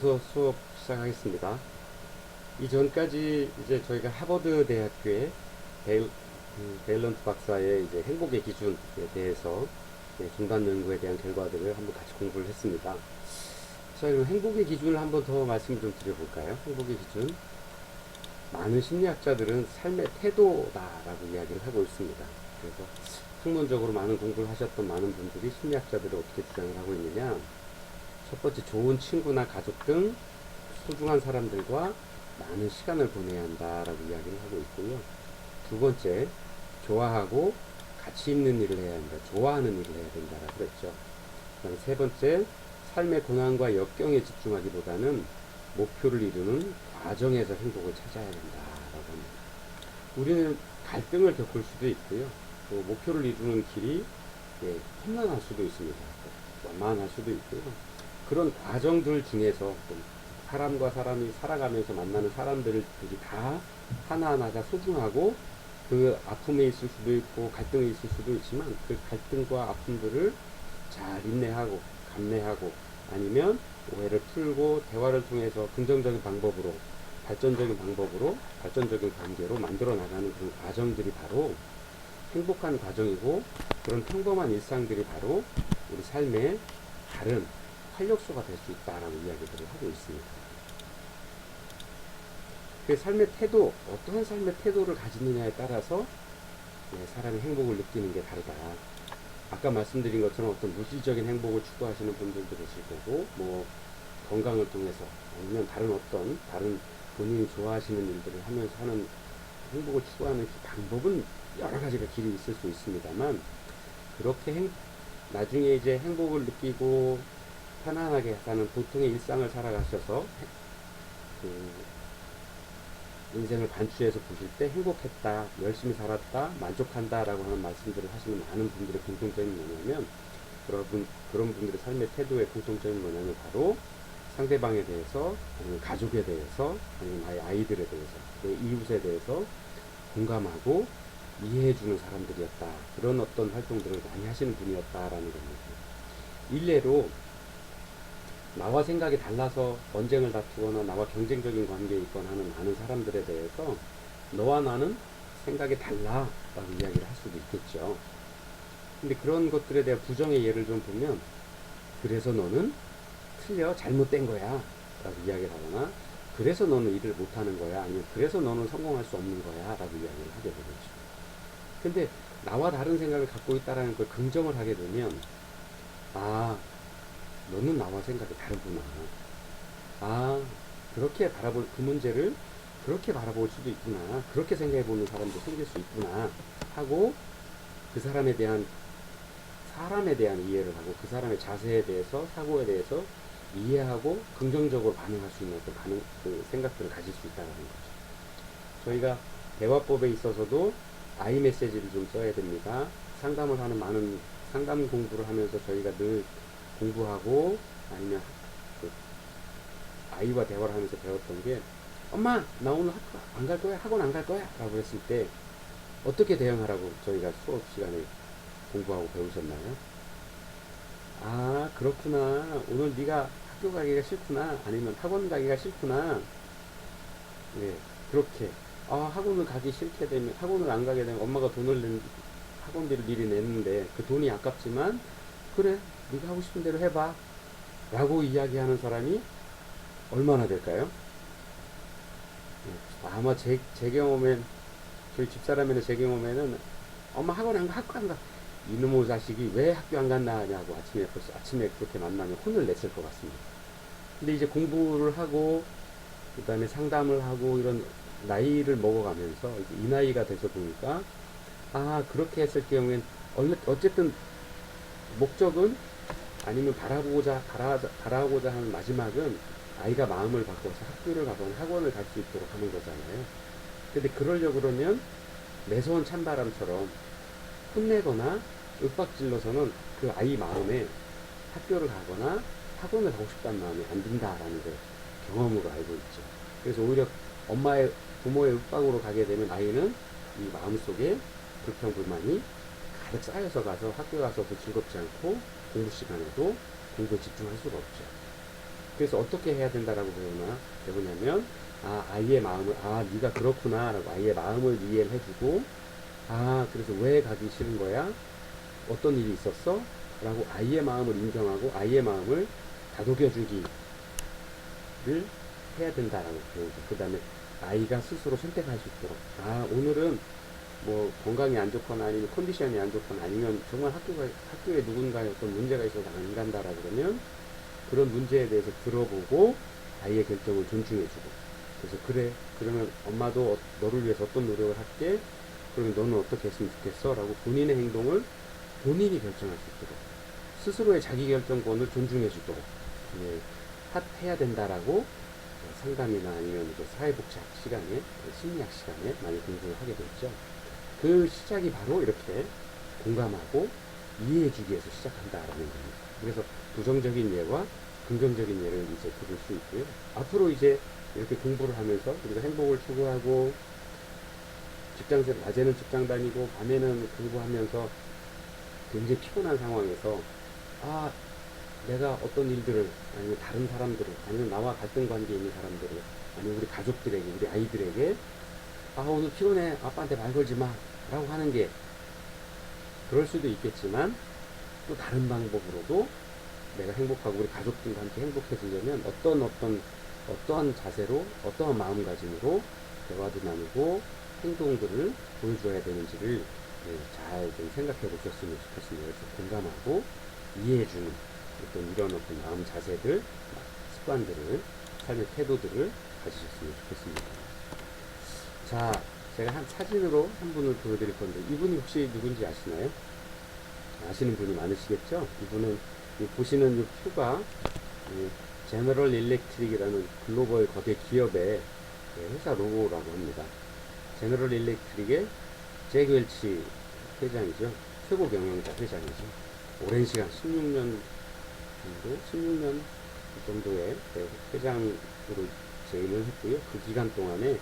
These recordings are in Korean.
수업 시작하겠습니다. 이전까지 이제 저희가 하버드 대학교의 베일런트 박사의 이제 행복의 기준에 대해서 중간 연구에 대한 결과들을 한번 같이 공부를 했습니다. 자, 그럼 행복의 기준을 한번 더 말씀을 좀 드려볼까요? 행복의 기준. 많은 심리학자들은 삶의 태도다라고 이야기를 하고 있습니다. 그래서 학문적으로 많은 공부를 하셨던 많은 분들이 심리학자들을 어떻게 주장을 하고 있느냐. 첫 번째, 좋은 친구나 가족 등 소중한 사람들과 많은 시간을 보내야 한다라고 이야기를 하고 있고요. 두 번째, 좋아하고 가치 있는 일을 해야 한다. 좋아하는 일을 해야 된다라고 그랬죠. 그다음 세 번째, 삶의 고난과 역경에 집중하기보다는 목표를 이루는 과정에서 행복을 찾아야 된다라고 합니다. 우리는 갈등을 겪을 수도 있고요. 또 목표를 이루는 길이 험난할 수도 있습니다. 완만할 수도 있고요. 그런 과정들 중에서 사람과 사람이 살아가면서 만나는 사람들이 다 하나하나가 소중하고 그 아픔에 있을 수도 있고 갈등에 있을 수도 있지만 그 갈등과 아픔들을 잘 인내하고 감내하고 아니면 오해를 풀고 대화를 통해서 긍정적인 방법으로 발전적인 관계로 만들어 나가는 그런 과정들이 바로 행복한 과정이고, 그런 평범한 일상들이 바로 우리 삶의 다른 활력소가 될 수 있다라는 이야기들을 하고 있습니다. 그 삶의 태도, 어떠한 삶의 태도를 가지느냐에 따라서 사람이 행복을 느끼는 게 다르다. 아까 말씀드린 것처럼 어떤 물질적인 행복을 추구하시는 분들도 계실 거고, 뭐 건강을 통해서 아니면 다른 본인이 좋아하시는 일들을 하면서 하는 행복을 추구하는 방법은 여러 가지가 길이 있을 수 있습니다만, 그렇게 나중에 이제 행복을 느끼고 편안하게 사는 보통의 일상을 살아가셔서 그 인생을 반추해서 보실 때 행복했다, 열심히 살았다, 만족한다라고 하는 말씀들을 하시는 많은 분들의 공통점이 뭐냐면, 그런 분들의 삶의 태도의 공통점이 뭐냐면 바로 상대방에 대해서, 아니면 가족에 대해서, 아니면 나의 아이들에 대해서, 내 이웃에 대해서 공감하고 이해해주는 사람들이었다. 그런 어떤 활동들을 많이 하시는 분이었다라는 겁니다. 일례로 나와 생각이 달라서 언쟁을 다투거나 나와 경쟁적인 관계에 있거나 하는 많은 사람들에 대해서 너와 나는 생각이 달라 라고 이야기를 할 수도 있겠죠. 근데 그런 것들에 대한 부정의 예를 좀 보면, 그래서 너는 틀려, 잘못된 거야 라고 이야기를 하거나, 그래서 너는 일을 못하는 거야, 아니면 그래서 너는 성공할 수 없는 거야 라고 이야기를 하게 되겠죠. 근데 나와 다른 생각을 갖고 있다라는 걸 긍정을 하게 되면, 아, 너는 나와 생각이 다르구나. 아, 그렇게 바라볼, 그 문제를 그렇게 바라볼 수도 있구나. 그렇게 생각해 보는 사람도 생길 수 있구나. 하고, 그 사람에 대한 이해를 하고, 그 사람의 자세에 대해서, 사고에 대해서 이해하고, 긍정적으로 반응할 수 있는 어떤 그 생각들을 가질 수 있다는 거죠. 저희가 대화법에 있어서도 아이 메시지를 좀 써야 됩니다. 상담 공부를 하면서 저희가 늘 공부하고, 아니면 그 아이와 대화를 하면서 배웠던 게, 엄마 나 오늘 학교 안 갈 거야, 학원 안 갈 거야 라고 했을 때 어떻게 대응하라고 저희가 수업 시간에 공부하고 배우셨나요? 아, 그렇구나, 오늘 네가 학교 가기가 싫구나, 아니면 학원 가기가 싫구나. 네, 그렇게. 아, 학원을 안 가게 되면 엄마가 학원비를 미리 냈는데 그 돈이 아깝지만, 그래, 네가 하고 싶은 대로 해봐 라고 이야기하는 사람이 얼마나 될까요? 아마 제 경험엔, 저희 집사람이나 제 경험에는, 엄마 학원 안 가, 학교 안 가. 이놈의 자식이 왜 학교 안 갔나 하냐고 아침에 그렇게 만나면 혼을 냈을 것 같습니다. 근데 이제 공부를 하고, 그 다음에 상담을 하고, 이런 나이를 먹어가면서 이제 이 나이가 돼서 보니까, 아, 그렇게 했을 경우엔, 어쨌든 목적은, 아니면 바라고자 하는 마지막은 아이가 마음을 바꿔서 학교를 가거나 학원을 갈 수 있도록 하는 거잖아요. 근데 그러려고 그러면 매서운 찬바람처럼 혼내거나 윽박질러서는 그 아이 마음에 학교를 가거나 학원을 가고 싶다는 마음이 안 든다라는 걸 경험으로 알고 있죠. 그래서 오히려 부모의 윽박으로 가게 되면 아이는 이 마음속에 불평, 불만이 가득 쌓여서 가서 학교 가서도 즐겁지 않고 공부 시간에도 공부에 집중할 수가 없죠. 그래서 어떻게 해야 된다라고 배우냐면, 아이의 마음을, 네가 그렇구나 라고 아이의 마음을 이해를 해주고, 그래서 왜 가기 싫은 거야? 어떤 일이 있었어? 라고 아이의 마음을 인정하고 아이의 마음을 다독여주기를 해야 된다라고 배우죠. 그 다음에 아이가 스스로 선택할 수 있도록, 오늘은 뭐 건강이 안 좋거나 아니면 컨디션이 안 좋거나 아니면 정말 학교에 누군가의 어떤 문제가 있어서 안 간다라 그러면 그런 문제에 대해서 들어보고 아이의 결정을 존중해주고, 그래서 그래, 그러면 엄마도 너를 위해서 어떤 노력을 할게, 그러면 너는 어떻게 했으면 좋겠어? 라고 본인의 행동을 본인이 결정할 수 있도록 스스로의 자기결정권을 존중해주도록 해야 된다라고 상담이나 아니면 사회복지학 시간에, 심리학 시간에 많이 공부를 하게 됐죠. 그 시작이 바로 이렇게 공감하고 이해해주기 위해서 시작한다라는 겁니다. 그래서 부정적인 예와 긍정적인 예를 이제 들을 수 있고요. 앞으로 이제 이렇게 공부를 하면서 우리가 행복을 추구하고 낮에는 직장 다니고 밤에는 공부하면서 굉장히 피곤한 상황에서 내가 어떤 일들을 아니면 다른 사람들을 아니면 나와 갈등 관계에 있는 사람들을 아니면 우리 가족들에게 우리 아이들에게 오늘 피곤해 아빠한테 말 걸지 마 라고 하는 게 그럴 수도 있겠지만 또 다른 방법으로도 내가 행복하고 우리 가족들과 함께 행복해지려면 어떠한 자세로 어떠한 마음가짐으로 대화도 나누고 행동들을 보여줘야 되는지를 잘 좀 생각해 보셨으면 좋겠습니다. 그래서 공감하고 이해해주는 이런 마음 자세들, 습관들을, 삶의 태도들을 가지셨으면 좋겠습니다. 자, 제가 한 사진으로 한 분을 보여드릴 건데, 이분이 혹시 누군지 아시나요? 아시는 분이 많으시겠죠? 이분은 보시는 이 표가 제너럴 일렉트릭이라는 글로벌 거대 기업의 회사 로고라고 합니다. 제너럴 일렉트릭의 잭 웰치 회장이죠. 최고 경영자 회장이죠. 오랜 시간 16년 정도의 회장으로 재임을 했고요. 그 기간 동안에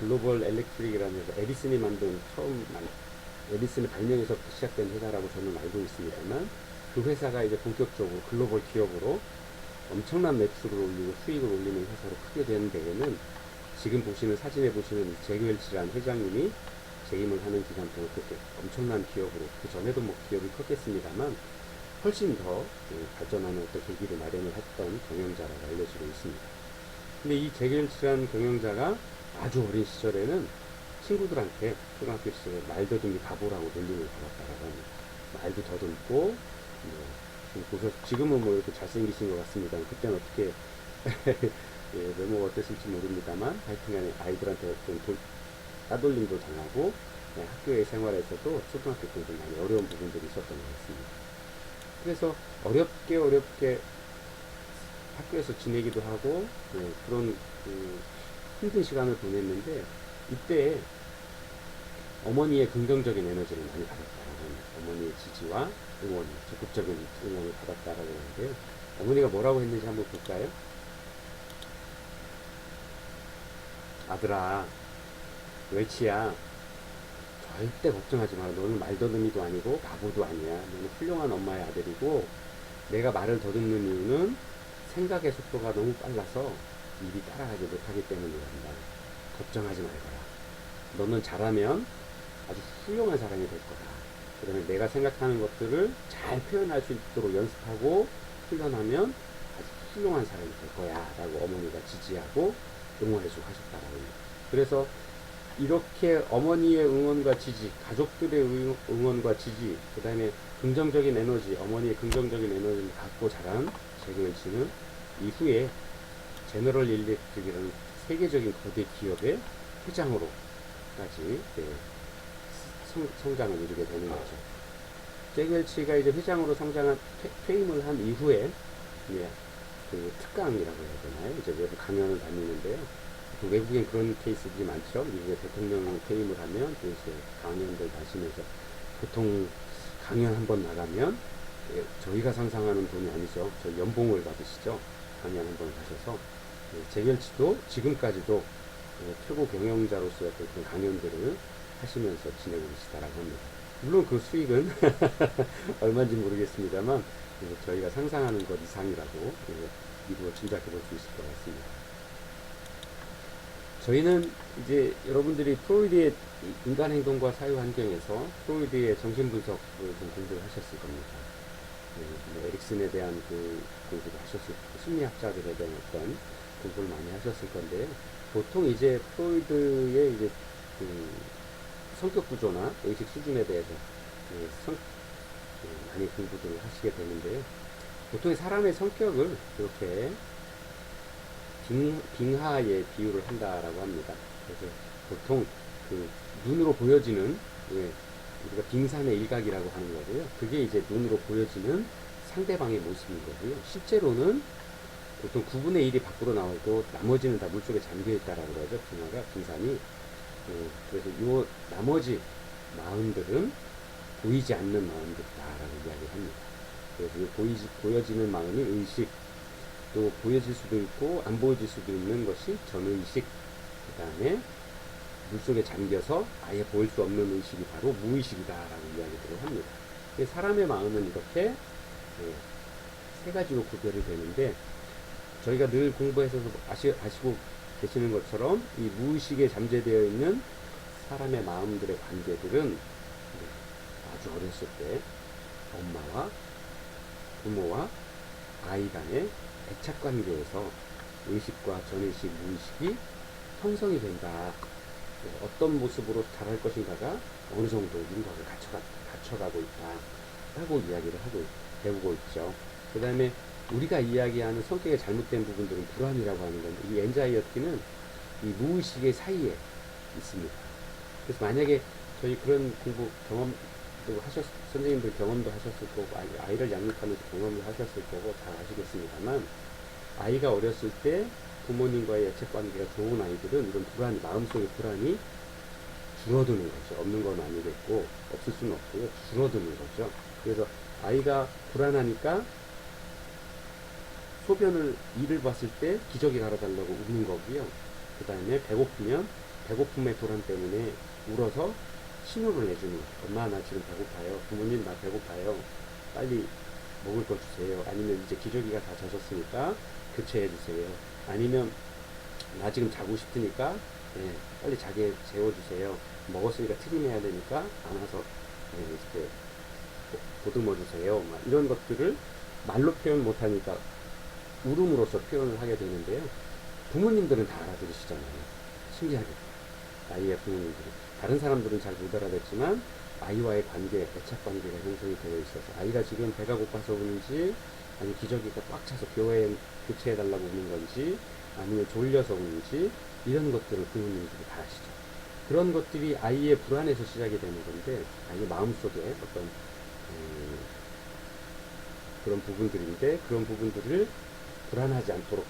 글로벌 엘렉트릭이라는 회사, 에디슨이 발명에서부터 시작된 회사라고 저는 알고 있습니다만, 그 회사가 이제 본격적으로 글로벌 기업으로 엄청난 매출을 올리고 수익을 올리는 회사로 크게 되는 데에는 지금 보시는 사진에 보시는 잭 웰치라는 회장님이 재임을 하는 기간 동안 그렇게 엄청난 기업으로, 그 전에도 뭐 기업이 컸겠습니다만 훨씬 더 발전하는 어떤 계기를 마련을 했던 경영자라고 알려지고 있습니다. 근데 이 잭 웰치라는 경영자가 아주 어린 시절에는 친구들한테 초등학교 시절에 말더듬이 바보라고 놀림을 받았다라고 합니다. 말도 더듬고, 지금은 뭐 이렇게 잘생기신 것 같습니다. 그때는 어떻게 외모가 어땠을지 모릅니다만 하여튼간에 아이들한테 좀 따돌림도 당하고 학교의 생활에서도 초등학교 때 좀 많이 어려운 부분들이 있었던 것 같습니다. 그래서 어렵게 학교에서 지내기도 하고 그런 힘든 시간을 보냈는데, 이때 어머니의 긍정적인 에너지를 많이 받았다라고 합니다. 어머니의 지지와 응원, 적극적인 응원을 받았다라고 하는데요. 어머니가 뭐라고 했는지 한번 볼까요? 아들아, 웰치야, 절대 걱정하지 마라. 너는 말더듬이도 아니고 바보도 아니야. 너는 훌륭한 엄마의 아들이고, 내가 말을 더듬는 이유는 생각의 속도가 너무 빨라서 입이 따라가지 못하기 때문이란다. 걱정하지 말거라. 너는 잘하면 아주 훌륭한 사람이 될 거다. 그러면 내가 생각하는 것들을 잘 표현할 수 있도록 연습하고 훈련하면 아주 훌륭한 사람이 될 거야 라고 어머니가 지지하고 응원해주고 하셨다라고 합니다. 그래서 이렇게 어머니의 응원과 지지, 가족들의 응원과 지지, 그 다음에 긍정적인 에너지, 어머니의 긍정적인 에너지를 갖고 자란 잭 웰치는 이후에 제너럴 일렉트릭이라는 세계적인 거대 기업의 회장으로까지 성장을 이루게 되는 거죠. 잭 웰치가 이제 회장으로 퇴임을 한 이후에 그 특강이라고 해야 되나요? 이제 외부 강연을 다니는데요. 외국엔 그런 케이스들이 많죠. 미국의 대통령 퇴임을 하면 이제 강연들 다니면서 보통 강연 한번 나가면 저희가 상상하는 돈이 아니죠. 저희 연봉을 받으시죠. 강연 한번 가셔서 잭 웰치도 지금까지도 최고 경영자로서의 어떤 강연들을 하시면서 지내고 계시다라고 합니다. 물론 그 수익은 얼마인지 모르겠습니다만 저희가 상상하는 것 이상이라고 미루어 짐작해 볼 수 있을 것 같습니다. 저희는 이제 여러분들이 프로이드의 인간 행동과 사유 환경에서 프로이드의 정신 분석을 좀 공부를 하셨을 겁니다. 뭐 에릭슨에 대한 그 공부를 하셨을 거고, 심리학자들에 대한 어떤 공부를 많이 하셨을 건데요. 보통 이제 프로이드의 이제 그 성격 구조나 의식 수준에 대해서 많이 공부들을 하시게 되는데요. 보통 사람의 성격을 이렇게 빙하에 비유를 한다라고 합니다. 그래서 보통 그 눈으로 보여지는, 우리가 빙산의 일각이라고 하는 거고요. 그게 이제 눈으로 보여지는 상대방의 모습인 거고요. 실제로는 보통 9분의 1이 밖으로 나오고 나머지는 다 물속에 잠겨 있다라고 그러죠. 빙산이. 그래서 요 나머지 마음들은 보이지 않는 마음들이다라고 이야기를 합니다. 그래서 보여지는 마음이 의식, 또 보여질 수도 있고 안 보여질 수도 있는 것이 전의식, 그 다음에 물속에 잠겨서 아예 보일 수 없는 의식이 바로 무의식이다라고 이야기를 합니다. 사람의 마음은 이렇게 세 가지로 구별이 되는데, 저희가 늘 공부해서 아시고 계시는 것처럼 이 무의식에 잠재되어 있는 사람의 마음들의 관계들은 아주 어렸을 때 엄마와 부모와 아이 간의 애착 관계에서 의식과 전의식, 무의식이 형성이 된다. 어떤 모습으로 자랄 것인가가 어느 정도 윤곽을 갖춰가고 있다 라고 이야기를 배우고 있죠. 그 다음에 우리가 이야기하는 성격의 잘못된 부분들은 불안이라고 하는 건데, 이 엔자이어티는 이 무의식의 사이에 있습니다. 그래서 만약에 저희 그런 공부 경험도 선생님들 경험도 하셨을 거고, 아이를 양육하면서 경험을 하셨을 거고 잘 아시겠습니다만, 아이가 어렸을 때 부모님과의 애착 관계가 좋은 아이들은 이런 마음속의 불안이 줄어드는 거죠. 없는 건 아니겠고, 없을 수는 없고요. 줄어드는 거죠. 그래서 아이가 불안하니까 이를 봤을 때 기저귀 갈아달라고 우는 거고요. 그 다음에 배고프면 배고픔의 불안 때문에 울어서 신호를 내주는 거죠. 엄마, 나 지금 배고파요. 부모님, 나 배고파요. 빨리 먹을 거 주세요. 아니면 이제 기저귀가 다 젖었으니까 교체해 주세요. 아니면 나 지금 자고 싶으니까 빨리 자게 재워주세요. 먹었으니까 트림해야 되니까 안아서 이렇게 보듬어 주세요. 이런 것들을 말로 표현 못하니까 울음으로써 표현을 하게 되는데요. 부모님들은 다 알아들으시잖아요. 신기하게. 아이의 부모님들은. 다른 사람들은 잘 못 알아듣지만 아이와의 관계, 애착 관계가 형성이 되어 있어서, 아이가 지금 배가 고파서 우는지, 아니면 기저귀가 꽉 차서 교체해달라고 우는 건지, 아니면 졸려서 우는지, 이런 것들을 부모님들이 다 아시죠. 그런 것들이 아이의 불안에서 시작이 되는 건데, 아이의 마음속에 어떤 그런 부분들인데, 그런 부분들을 불안하지 않도록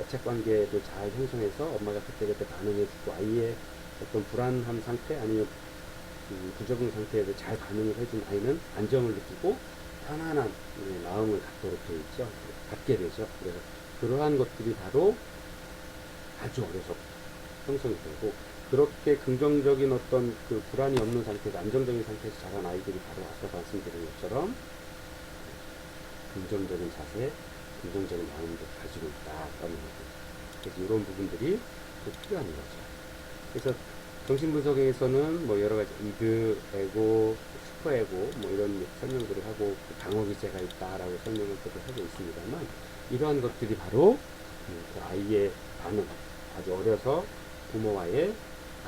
애착 관계도 잘 형성해서 엄마가 그때그때 반응해주고, 아이의 어떤 불안한 상태 아니면 부적응 상태에서 잘 반응을 해준 아이는 안정을 느끼고 편안한 마음을 갖게 되죠. 그래서 그러한 것들이 바로 아주 어려서부터 형성이 되고, 그렇게 긍정적인 어떤 그 불안이 없는 상태에서 안정적인 상태에서 자란 아이들이 바로 아까 말씀드린 것처럼 긍정적인 자세, 긍정적인 마음을 가지고 있다라는 거죠. 그래서 이런 부분들이 꼭 필요한 거죠. 그래서 정신분석에서는 뭐 여러 가지 이드, 에고, 슈퍼에고 뭐 이런 설명들을 하고, 방어기제가 있다라고 설명을 하고 있습니다만, 이러한 것들이 바로 그 아이의 반응, 아주 어려서 부모와의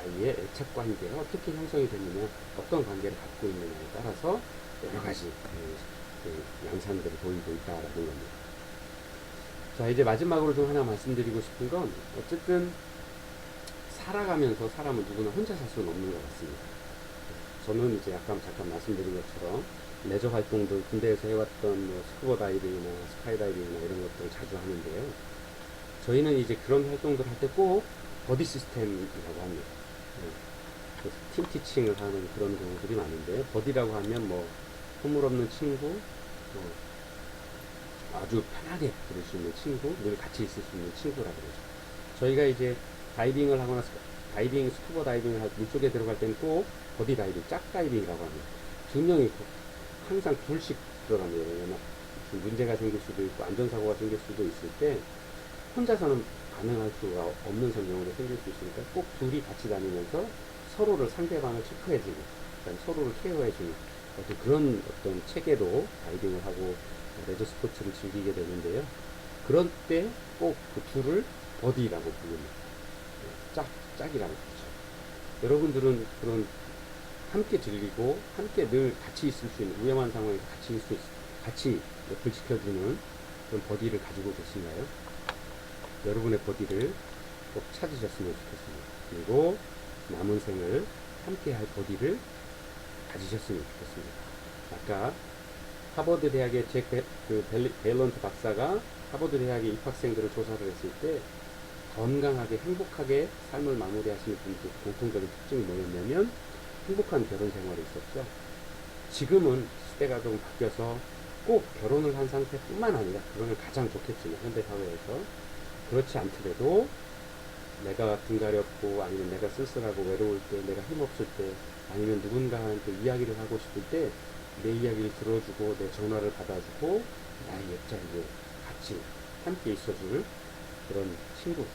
아이의 애착 관계가 어떻게 형성이 됐느냐, 어떤 관계를 갖고 있느냐에 따라서 여러 가지 양상들이 보이고 있다라는 겁니다. 자, 이제 마지막으로 좀 하나 말씀드리고 싶은 건, 어쨌든 살아가면서 사람은 누구나 혼자 살 수는 없는 것 같습니다. 저는 이제 잠깐 말씀드린 것처럼 레저 활동들, 군대에서 해왔던 뭐 스쿠버 다이빙이나 스카이다이빙이나 이런 것들을 자주 하는데요. 저희는 이제 그런 활동들 할 때 꼭 버디 시스템이라고 합니다. 그래서 팀 티칭을 하는 그런 경우들이 많은데요. 버디라고 하면 뭐 허물 없는 친구, 아주 편하게 들을 수 있는 친구, 늘 같이 있을 수 있는 친구라고 그러죠. 저희가 이제 다이빙을 하거나 스쿠버 다이빙을 물속에 들어갈 때는 꼭 버디 다이빙, 짝 다이빙이라고 합니다. 두 명이 항상 둘씩 들어갑니다. 왜냐면 무슨 문제가 생길 수도 있고 안전사고가 생길 수도 있을 때 혼자서는 반응할 수가 없는 상황으로 생길 수 있으니까 꼭 둘이 같이 다니면서 서로를 상대방을 체크해주고 서로를 케어해주는 그런 어떤 체계로 다이빙을 하고 레저 스포츠를 즐기게 되는데요. 그런 때 꼭 그 둘을 버디라고 부릅니다. 짝이라고 부르죠. 여러분들은 그런 함께 즐기고 함께 늘 같이 있을 수 있는 위험한 상황에서 같이 옆을 지켜주는 그런 버디를 가지고 계신가요? 여러분의 버디를 꼭 찾으셨으면 좋겠습니다. 그리고 남은 생을 함께 할 버디를 가지셨으면 좋겠습니다. 아까 하버드 대학의 밸런트 박사가 하버드 대학의 입학생들을 조사를 했을 때 건강하게 행복하게 삶을 마무리하시는 분들 공통적인 특징이 뭐였냐면 행복한 결혼 생활이 있었죠. 지금은 시대가 좀 바뀌어서 꼭 결혼을 한 상태뿐만 아니라 그러면 가장 좋겠지만 현대 사회에서 그렇지 않더라도 내가 등가렵고 아니면 내가 쓸쓸하고 외로울 때 내가 힘없을 때 아니면 누군가한테 이야기를 하고 싶을 때 내 이야기를 들어주고 내 전화를 받아주고 나의 옆자리에 같이 함께 있어줄 그런 친구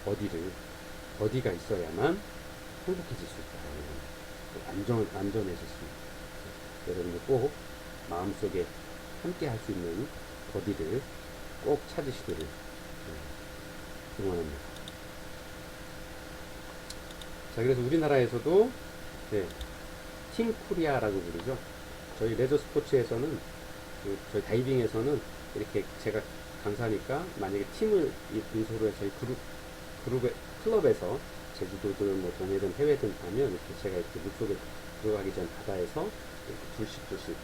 버디가 있어야만 행복해질 수 있다는 안전해졌습니다. 여러분들 꼭 마음속에 함께 할 수 있는 버디를 꼭 찾으시기를 응원합니다. 자, 그래서 우리나라에서도 팀 코리아라고 부르죠. 저희 레저 스포츠에서는 저희 다이빙에서는 이렇게 제가 강사니까 만약에 팀을 인솔로 해서 클럽에서 제주도든 뭐 동해든 해외든 가면 이렇게 제가 이렇게 물속에 들어가기 전 바다에서 이렇게 둘씩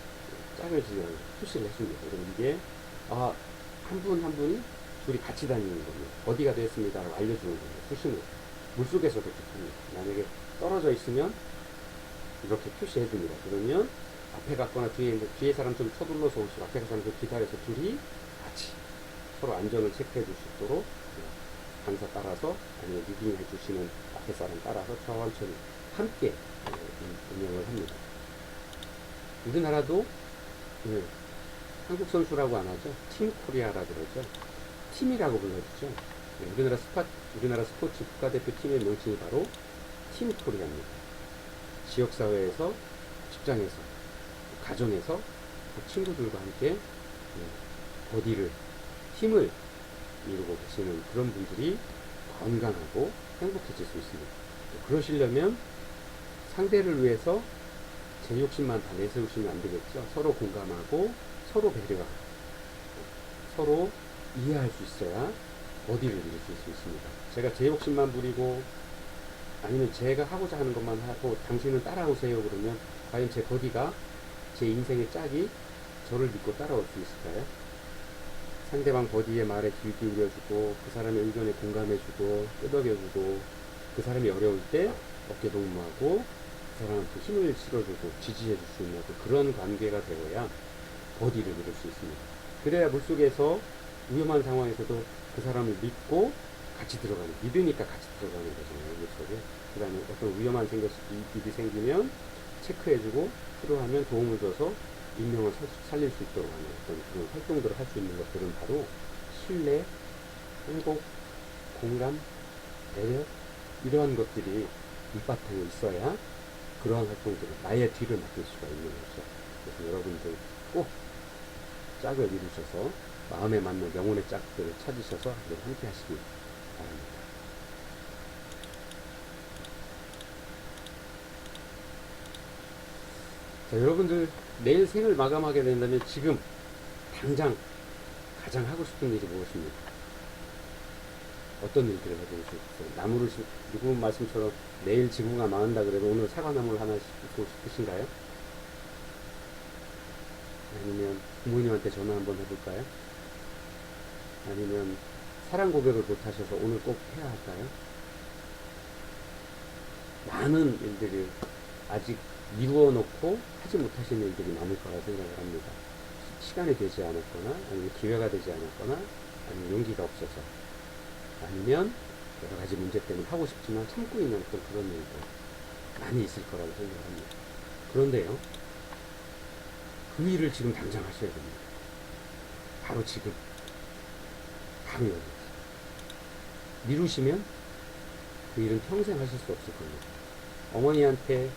짝을 지으라고 푸시를 해줍니다. 그럼 이게 한 분 한 분이 둘이 같이 다니는 겁니다. 어디가 됐습니다라고 알려주는 겁니다. 푸시는 물속에서도 그렇게 합니다. 만약에 떨어져 있으면 이렇게 표시해줍니다. 그러면 앞에 갔거나 뒤에 사람 좀 서둘러서 오시고 앞에 사람 좀 기다려서 둘이 같이 서로 안전을 체크해 줄 수 있도록 강사 따라서 아니면 리딩 해주시는 앞에 사람 따라서 천천히 함께 운영을 합니다. 우리나라도 한국 선수라고 안 하죠. 팀 코리아라고 그러죠. 팀이라고 불러주죠. 우리나라 스포츠 국가대표팀의 명칭이 바로 팀 코리아입니다. 지역사회에서, 직장에서, 가정에서 그 친구들과 함께 팀을 이루고 계시는 그런 분들이 건강하고 행복해질 수 있습니다. 그러시려면 상대를 위해서 제 욕심만 다 내세우시면 안 되겠죠. 서로 공감하고 서로 배려하고 서로 이해할 수 있어야 버디를 이룰 수 있습니다. 제가 제 욕심만 부리고 아니면 제가 하고자 하는 것만 하고 당신은 따라오세요 그러면 과연 제 버디가 제 인생의 짝이 저를 믿고 따라올 수 있을까요? 상대방 버디의 말에 귀 기울여주고 그 사람의 의견에 공감해주고 끄덕여주고 그 사람이 어려울 때 어깨 동무하고 그 사람한테 힘을 실어주고 지지해줄 수 있는 그런 관계가 되어야 버디를 이룰 수 있습니다. 그래야 물속에서 위험한 상황에서도 그 사람을 믿고 믿으니까 같이 들어가는 거잖아요. 물속에. 그 다음에 어떤 위험한 일이 생기면 체크해주고 필요하면 도움을 줘서 인명을 살릴 수 있도록 하는 어떤 그런 활동들을 할 수 있는 것들은 바로 신뢰, 행복, 공감, 배려 이러한 것들이 밑바탕에 있어야 그러한 활동들을 나의 뒤를 맡길 수가 있는 거죠. 그래서 여러분들 꼭 짝을 이루셔서 마음에 맞는 영혼의 짝들을 찾으셔서 함께 하시기 바랍니다. 자, 여러분들 내일 생을 마감하게 된다면 지금 당장 가장 하고 싶은 일이 무엇입니까? 어떤 일들을 해보고 싶으세요? 누구 말씀처럼 내일 지구가 망한다 그래도 오늘 사과나무를 하나 심고 싶으신가요? 아니면 부모님한테 전화 한번 해볼까요? 아니면 사랑 고백을 못하셔서 오늘 꼭 해야 할까요? 많은 일들을 아직 미루어 놓고 하지 못하시는 일들이 많을 거라 생각을 합니다. 시간이 되지 않았거나 아니면 기회가 되지 않았거나 아니면 용기가 없어서 아니면 여러 가지 문제 때문에 하고 싶지만 참고 있는 어떤 그런 일들 많이 있을 거라고 생각을 합니다. 그런데요, 그 일을 지금 당장 하셔야 됩니다. 바로 지금, 바로 여기. 미루시면 그 일은 평생 하실 수 없을 겁니다. 어머니한테,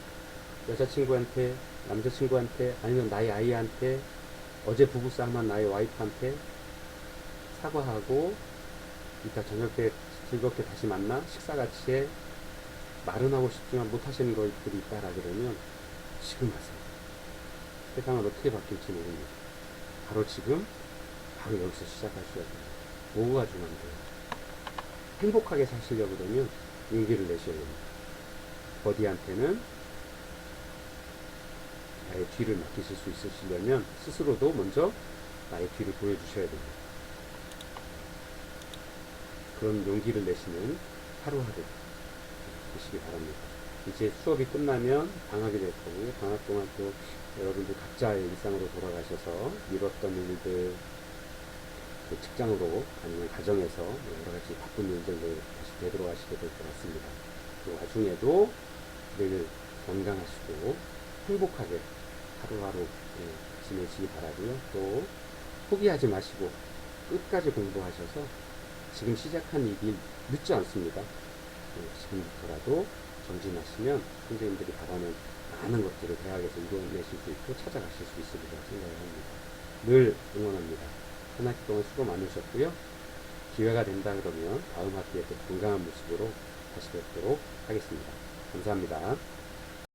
여자친구한테, 남자친구한테, 아니면 나의 아이한테, 어제 부부싸움한 나의 와이프한테 사과하고 이따 저녁 때 즐겁게 다시 만나 식사같이 해. 말은 하고 싶지만 못 하시는 것들이 있다라 그러면 지금 하세요. 세상은 어떻게 바뀔지 모릅니다. 바로 지금, 바로 여기서 시작하셔야 돼요. 뭐가 중요한데요? 행복하게 사시려고 그러면 용기를 내셔야 됩니다. 버디한테는 나의 뒤를 맡기실 수 있으시려면 스스로도 먼저 나의 뒤를 보여주셔야 됩니다. 그런 용기를 내시는 하루하루 되시기 바랍니다. 이제 수업이 끝나면 방학이 될 거고요. 방학 동안 또 여러분들 각자의 일상으로 돌아가셔서 미뤘던 일들, 또 직장으로 아니면 가정에서 여러 가지 바쁜 일들로 다시 되돌아가시게 될 것 같습니다. 그 와중에도 늘 건강하시고 행복하게 하루하루 지내시기 바라고요. 또 포기하지 마시고 끝까지 공부하셔서 지금 시작한 일이 늦지 않습니다. 지금부터라도 전진하시면 선생님들이 바라는 많은 것들을 대학에서 이뤄내실 수 있고 찾아가실 수 있으리라 생각을 합니다. 늘 응원합니다. 한 학기 동안 수고 많으셨고요. 기회가 된다 그러면 다음 학기에 또 건강한 모습으로 다시 뵙도록 하겠습니다. 감사합니다.